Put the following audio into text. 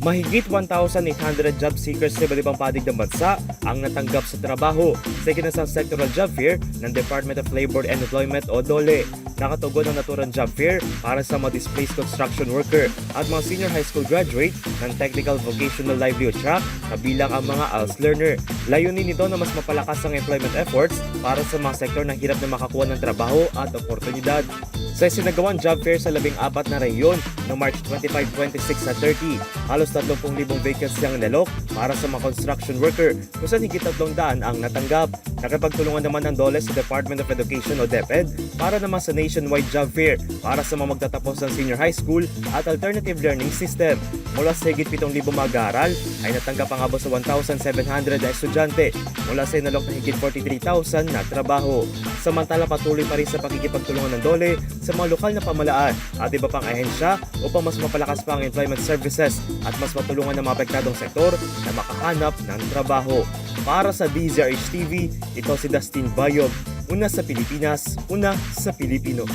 Mahigit 1,800 job seekers sa iba't ibang panig ng bansa ang natanggap sa trabaho sa ikinasang sectoral job fair ng Department of Labor and Employment o DOLE. Nakatugon ang naturang job fair para sa mga displaced construction worker at mga senior high school graduate ng Technical Vocational Livelihood Track kabilang ang mga ALS learner. Layunin nito na mas mapalakas ang employment efforts para sa mga sektor na hirap na makakuha ng trabaho at oportunidad. Sa isinagawang job fair sa 14 na rehiyon noong March 25, 26 at 30, halos 30,000 vacancy ang nalok para sa mga construction worker kung saan higit 300 ang natanggap. Nakipagtulungan naman ng DOLE sa Department of Education o DepEd para naman sa nationwide job fair para sa mga magtatapos ng senior high school at alternative learning system. Mula sa higit 7,000 mag-aaral ay natanggap ang abot sa 1,700 na estudyante mula sa inalok na higit 43,000 na trabaho. Samantala patuloy pa rin sa pakikipagtulungan ng DOLE sa mga lokal na pamalaan at iba pang ahensya upang mas mapalakas pa ang employment services at mas matulungan ng mga apektadong sektor na makahanap ng trabaho. Para sa DZRH TV, ito si Dustin Bayog. Una sa Pilipinas, una sa Pilipino.